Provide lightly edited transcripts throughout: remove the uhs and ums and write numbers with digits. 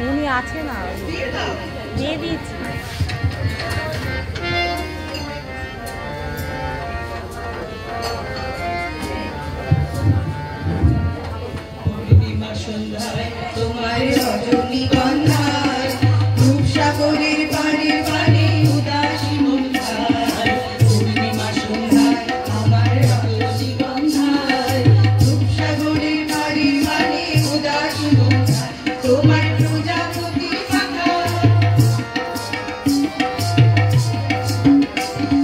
উনি আছে না, দিয়ে দিয়েছি। তোমার রজনীগন্ধায় রূপসাগরের পাড়ে পাড়ে উদাসী মন্ধায়, পূর্ণিমা সন্ধ্যায় আমার রজনীগন্ধায় রূপসাগরের পাড়ে পাড়ে উদাসী মন্ধায়, তোমার প্রজাপতি পাখা,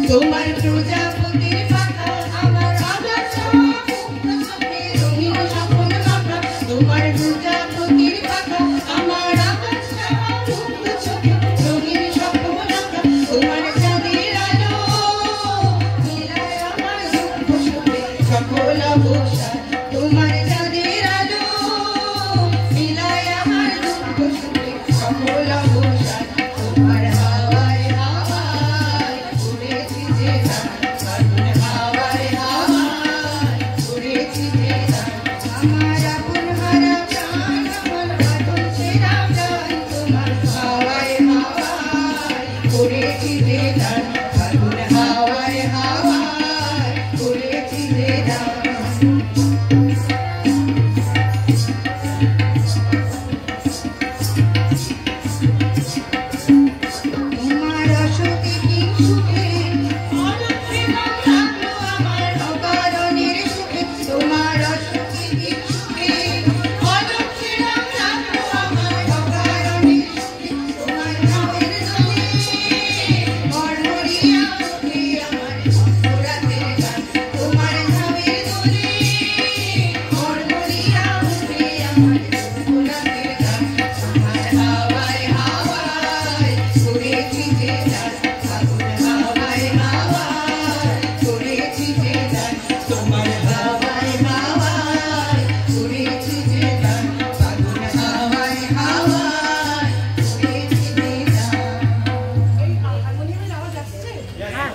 তোমার প্রজাপতির পাখা আমার আদর ছোঁয়া মুক্ত চোখে রঙিন স্বপ্ন মাখা, তোমার প্রজাপতির পাখা আমার আদর ছোঁয়া মুক্ত চোখে রঙিন স্বপ্ন মাখা, তোমার চাঁদের আলো মিলায় আমার দুঃখ সুখে সকল অবসাদ, তোমার চাঁদের আলো মিলায় আমার দুঃখ সুখে সকল অবসাদ, তোমার হাওয়ায় হাওয়ায় উড়েছি যে ফাগুন হাওয়ায় হাওয়ায় উড়েছি যে আমার আপন হারা প্রাণ আমার বাঁধন ছেঁড়া প্রাণ, তোমার হাওয়ায় হাওয়ায় উড়েছি যে ফাগুন হাওয়ায় হাওয়ায় উড়েছি যে তোমার অসুখে কি সুখে অলক্ষে নাম লাগলো আমার অকারণের সুখে, তোমার অসুখে কি সুখে অলক্ষে নাম লাগলো আমার অকারণের সুখে, তোমার নামের জলে মরমরিয়া উঠে আমার অপরাধের গান, তোমার নামের জলে মরমরিয়া উঠে আমার অপরাধের গান, তোমার হাওয়ায় হাওয়ায় উড়েছি যে ফাগুন হাওয়ায় হাওয়ায় উড়েছি যে তোমার হাওয়ায় হাওয়ায় উড়েছি যে ফাগুন হাওয়ায় হাওয়ায় উড়েছি যে এই হারমোনিয়ামের আওয়াজ আসছে। হ্যাঁ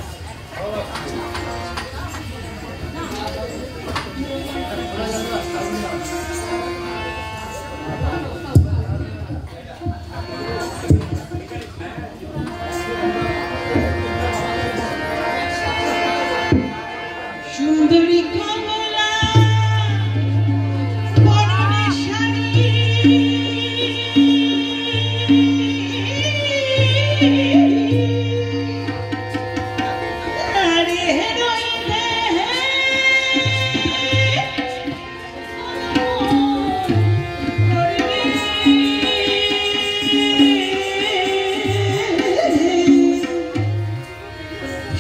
সুন্দরী কমলা পরনে শাড়ি, দাঁড়িয়ে রইলে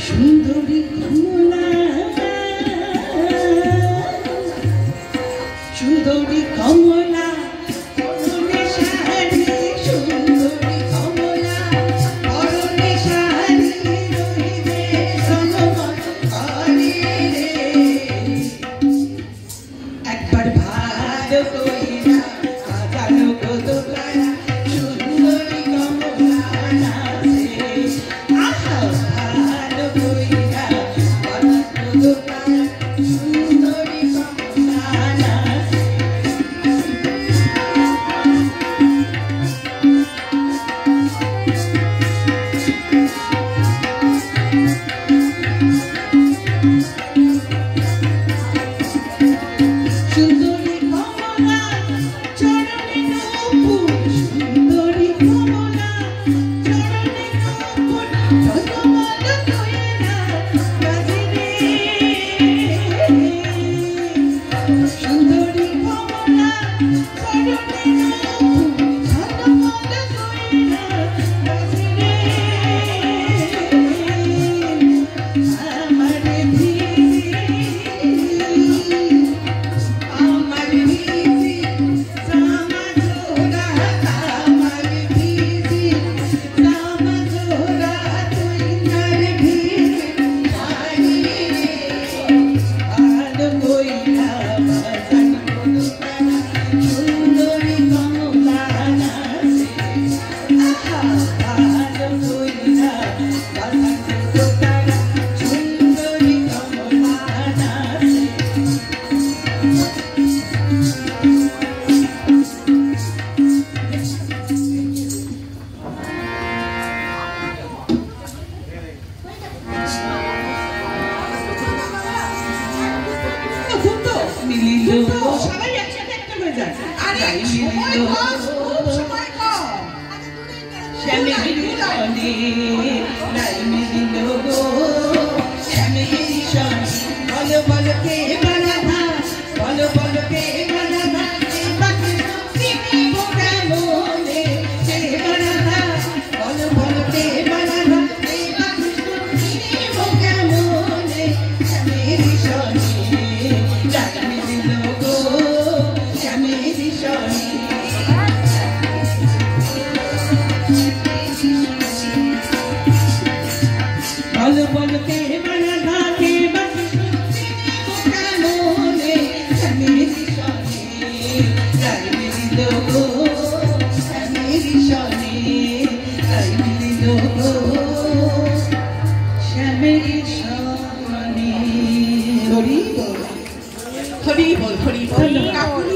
সুন্দরী কমলা, সুন্দরী কমলা পরনে শাড়ি, সুন্দরী কমলা পরনে শাড়ি রহিবে সনমন করে রে, একবার ভালো কইরা সাজানো গো দোকানা সুন্দরী কমলা নাচে, আহা ভালো কইরা সাজানো দোকানা সুন্দরী কমলা নাচে। সুন্দরী কমলা চরণে নূপুর সময় কম শ্যামের সনে লাইনে দিল গো শ্যামের সনে বলো বলো কে বারাধা বলো বলো কে বারাধা কে বাকৃষ্ণ চিনি মোরা মনে কে বারাধা বলো বলো কে বারাধা কে বাকৃষ্ণ চিনি মোরা মনে শ্যামের সনে লাইনে দিল গো শ্যামের সনে বলো বলো কে বারাধা কে বাকৃষ্ণ চিনি মোরা মনে শ্যামের সনে লাইনে দিল গো শ্যামের সনে লাইনে দিল গো শ্যামের সনে হরি বল হরি বল হরি বল হরি বল। কাকুলি